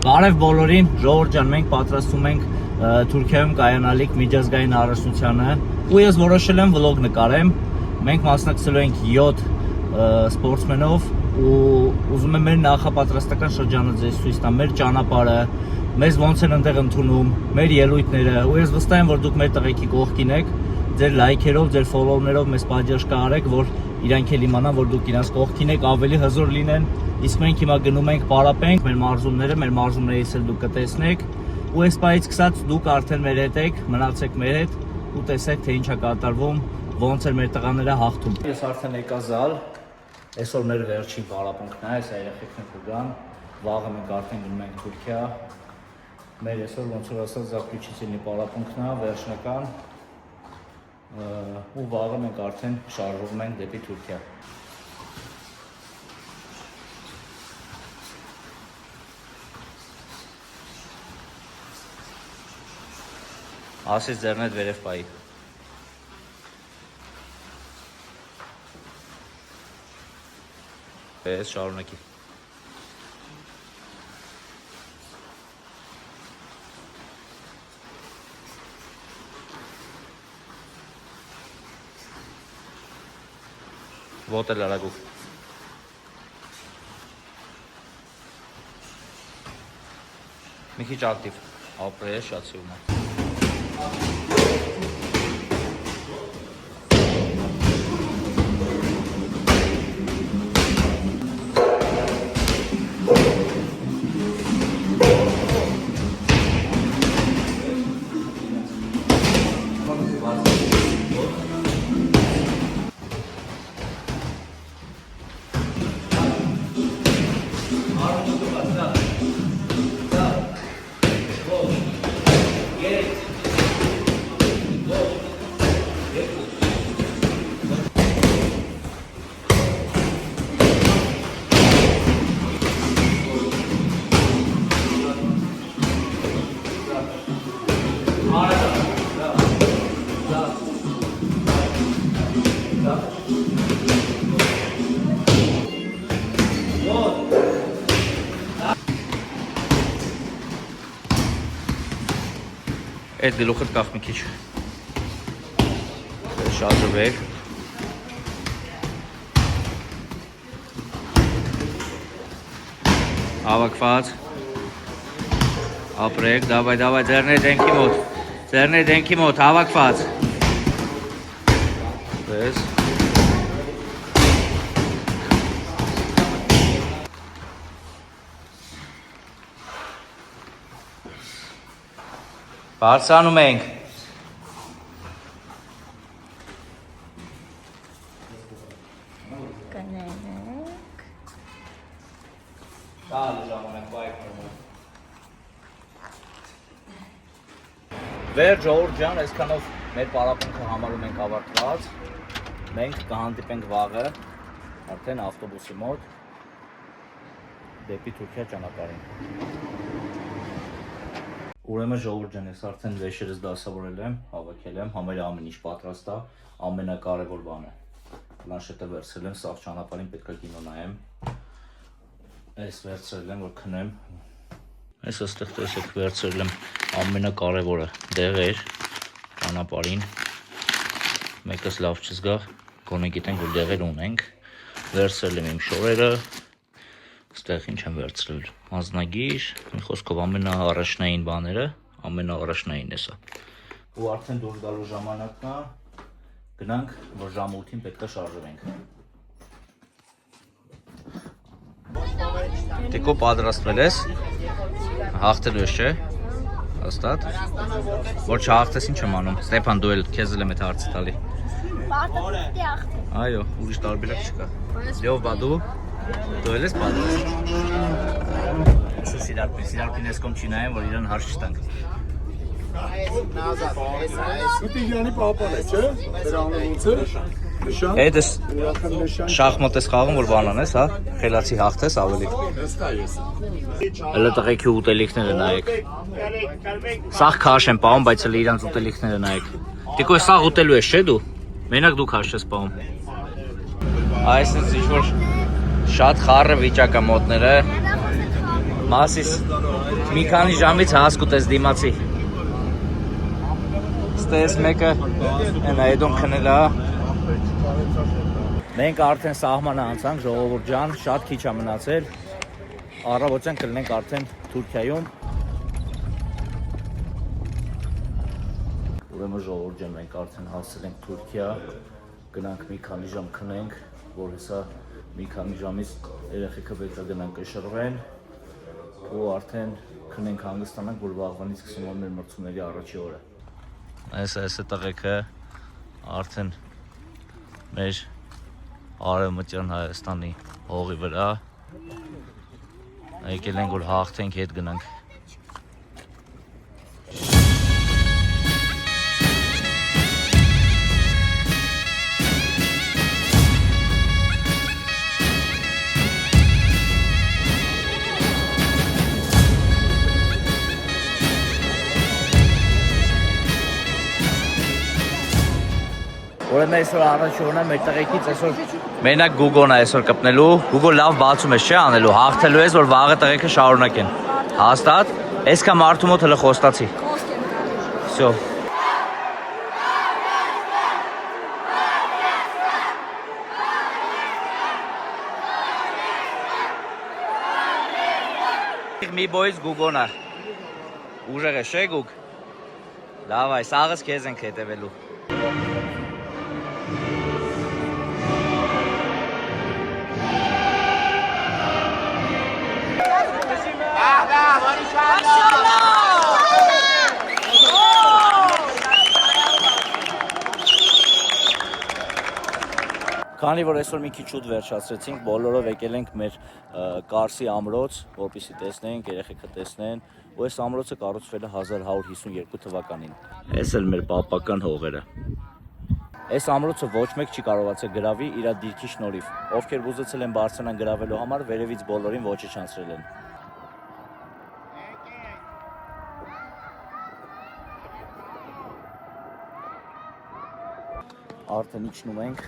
Բարև բոլորին, ժողովուրդ ջան, մենք պատրաստում ենք Թուրքիայում կայանալիք միջազգային հարստությանը ու ես որոշել եմ վլոգ նկարեմ։ Մենք մասնակցելու ենք 7 սպորտսմենով ու ուզում եմ մեր նախապատրաստական շրջանը ձեզ ցույց տամ, մեր ճանապարհը, մեզ ոնց են այնտեղ ընդունում, մեր ելույթները ու ես վստահ եմ, որ դուք մեր տղեկի կողքին եք, ձեր լայքերով, ձեր ֆոլոուներով մեզ պատժ կարեք, որ իրանք էլ իմանան, որ դուք իրանց կողքին եք, ավելի հզոր լինեն։ Իսկ մենք հիմա գնում ենք պարապենք մեր մարզումներից էլ դուք կտեսնեք ու այս պահից սկսած դուք արդեն մեր հետ եք, մնացեք մեր հետ ու տեսեք թե ինչ է կատարվում, ոնց է մեր տղաները հաղթում։ Ես արդեն եկա զալ, այսօր մեր վերջին պարապմունքն է, այս երեխեքն կգան, վաղը մենք արդեն գնում ենք Թուրքիա։ Մեր այսօր ոնց որ ասած զավթուչիցինի պարապմունքն է, վերջնական ու վաղը մենք արդեն շարժվում ենք դեպի Թուրքիա։ Ասես ձեռնդ վերև պայի։ Պես շարունակի։ Ոտը լարագուվ։ Մի քիչ ակտիվ, ապրես շատ սիրում եմ։ Այդ գլուխդ կախ մի քիչ շարժվեք հավաքված ապրեք դավայ ձեռներ դենքի մոտ հավաքված պես Բարձրանում ենք։ Կներեք։ Տալը ժամանակ բայք նորմալ։ Վեր ժողովուրդ ջան, այսքանով մեր պարապմունքը համարում ենք ավարտված։ Մենք կհանդիպենք վաղը արդեն ավտոբուսի մոտ դեպի Թուրքիա ճանապարհին։ Ուրեմն ժողովուրդ ջան, ես արդեն վեշերս դասավորել եմ, հավաքել եմ, համարյա ամեն ինչ պատրաստ է, ամենակարևոր բանը։ Պլանշետը վերցրել եմ, սաղ ճանապարհին պետք է կինո նայեմ։ Այս վերցրել եմ, որ քնեմ։ Այս այստեղ տեսեք վերցրել եմ ամենակարևորը, դեղեր ճանապարհին։ Մեկս լավ չզգա, գոնե գիտենք որ դեղեր ունենք։ Վերցրել եմ իմ շորերը։ Ստեղ ինչ եմ վերցրել, անձնագիր, մի խոսքով ամենաառաջնային բաները, ամենաառաջնայինն է սա։ Ու արդեն դուրս գալու ժամանակն է, գնանք, որ ժամը 8-ին պետք է շարժվենք։ Տիկո պատրաստվել ես, հաղթելու ես չէ, հաստատ, որ չհաղթես ինչ եմ անում, Ստեփան դու էլ քեզ էլ եմ այդ հարցը տալի։ Այո, ուրիշ տարբերակ չկա։ Լյով բա դու Դու էլ ես պատրաստ։ Սա Սիրարպին ես կոմ չի նայեմ, որ իրան հարց չտանք։ Պիտիգյանի պապան է, չէ? Դրանով ոնց է? Նշան։ Այդ ես շախմատ ես խաղում, որ բանան ես, հա? Խելացի հաղթես ավելի։ Հələ տղեկի ուտելիքները նայեք։ Սաղ քաշ եմ պահում, բայց հələ իրանց ուտելիքները նայեք։ Տիկո սաղ ուտելու ես, չէ՞ դու։ Մենակ դու քաշ ես պահում։ Այս ինչ որ շատ խառը վիճակ է մոտները։ Մասիս մի քանի ժամից հասկուտես դիմացի։ Ստես մեկը այնա այդոն քնելա։ Մենք արդեն սահմանը անցանք, ժողովուրդ ջան, շատ քիչ է մնացել։ Առավոտյան կլինենք արդեն Թուրքիայում։ Ուրեմն ժողովուրդ ջան, մենք արդեն հասել ենք Թուրքիա, գնանք մի քանի ժամ քնենք, որ հեսա մի քանի ժամից երեխեքը պետք է գնանք կշռվեն ու արդեն քնենք հանգստանանք, որ վաղվանից սկսում են մեր մրցումների առաջի օրը։ Այս է տղեկը արդեն մեր Արևմտյան Հայաստանի հողի վրա եկել ենք, որ հաղթենք, հետ գնանք։ Ուրեմն այսօր առաջ օրն է մեր տղեկից այսօր մենակ Գուգոն է այսօր կպնելու, Գուգո լավ բացում ես չէ անելու, հաղթելու ես, որ վաղը տղեկը շարունակեն։ Հաստատ, այսքան մարդու մոտ հələ խոստացի։ Всё։ Մի բոյից Գուգոն է։ Ուժեղ է չէ Գուգ։ Լավ այ, սաղս քեզ ենք հետևելու։ Քանի որ այսօր մի քիչ շուտ վերջացրեցինք, բոլորով եկել ենք մեր Կարսի ամրոց, որպեսզի տեսնենք, երեխեքը տեսնեն, ու այս ամրոցը կառուցվել է 1152 թվականին։ Այս էլ մեր պապական հողերը։ Այս ամրոցը ոչ մեկ չի կարողացել գրավի իր դիրքի շնորհիվ։ Ովքեր ուզեցել են բարձրանան գրավելու համար, վերևից բոլորին ոչնչացրել են։ Արդեն իջնում ենք,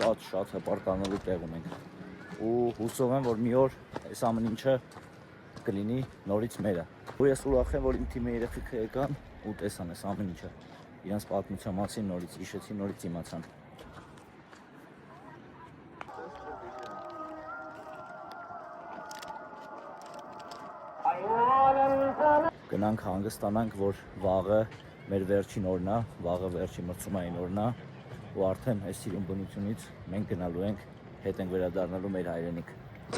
շատ հպարտանալու տեղում ենք ու հուսով եմ, որ մի օր այս ամեն ինչը կլինի նորից մերը։ Ու ես ուրախ եմ, որ իմ թիմի երեխեքը եկան ու տեսան այս ամեն ինչը։ Իրանց պատմության մասին նորից հիշեցին, նորից իմացան։ Գնանք հանգստանանք, որ վաղը մեր վերջին օրն է, վաղը վերջի մրցումային օրն է, ու արդեն այս սիրուն բնությունից մենք գնալու ենք, հետ ենք վերադառնալու մեր հայրենիք։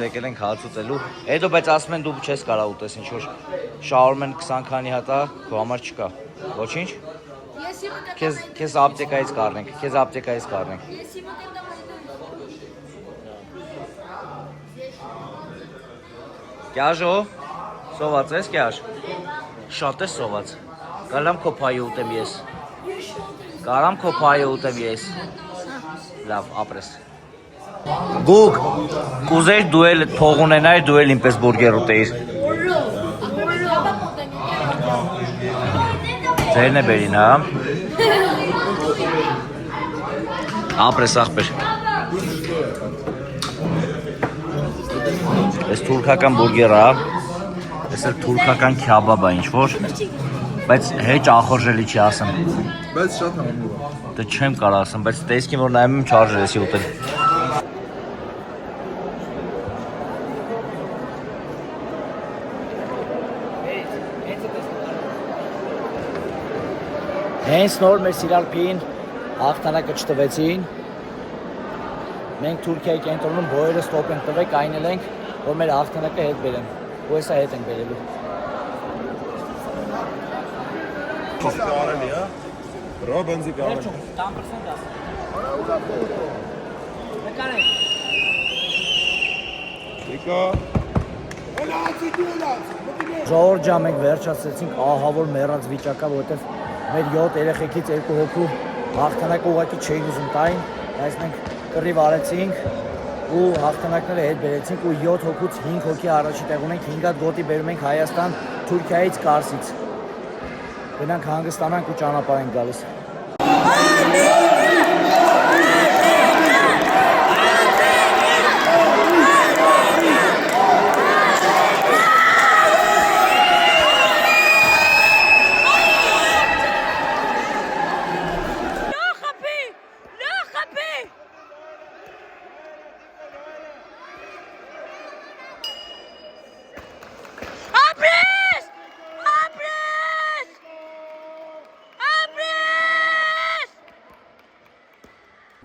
Եկել ենք հաց ուտելու, հետո բայց ասում են դու չես կարող ուտես, ինչ որ շարում են 20 քանի հատա, քո համար չկա։ Ոչինչ։ Քեզ ապտեկայից կառնենք, Կյաժո, սոված ես կյաժ։ Շատ ես սոված։ Կարամ քո փայը ուտեմ ես։ Կարամ քո փայը ուտեմ ես։ Լավ, ապրես։ Գուգ, կուզեիր դու էլ փող ունենայիր, դու էլ ինպես բուրգեր ուտեիր։ Ձերն է բերին, հա։ Ապրես աղբեր։ Այս թուրքական բուրգերը, այս էլ թուրքական քյաբաբ է ինչ-որ, բայց հեչ ախորժելի չի ասեմ։ Բայց շատ համով է։ Դե չեմ կարող ասեմ, բայց տեսքին որ նայում եմ չարժես ուտել։ Հենց նոր մեր սիրալփին հաղթանակը չտվեցին։ Մենք Թուրքիայի կենտրոնում բոյերը ստոպ ենք տվել, կայնել ենք, որ մեր հաղթանակը հետ բերեն։ Ու հեսա հետ ենք բերելու։ Կարելի է։ Բրո բենզի կարելի։ 10% դաս։ Նկարե։ Եկա։ Ժողովուրդ ջան, մենք վերջացրեցինք ահավոր մեռած վիճակա, որովհետև մեր 7 երեխեքից 2 հոգու հաղթանակը ուղղակի չէին ուզում տային, բայց մենք կռիվ արեցինք ու հաղթանակները հետ բերեցինք ու 7 հոգուց 5 հոգի առաջի տեղ ունենք, 5 հատ գոտի բերում ենք Հայաստան, Թուրքիայից, Կարսից։ Գնանք հանգստանանք ու ճանապարհ ենք գալիս։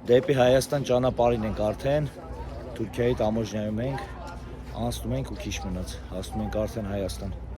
Դեպի Հայաստան ճանապարհին ենք արդեն, Թուրքիայի տամոժնայում ենք, անցնում ենք ու քիչ մնաց, հասնում ենք արդեն Հայաստան։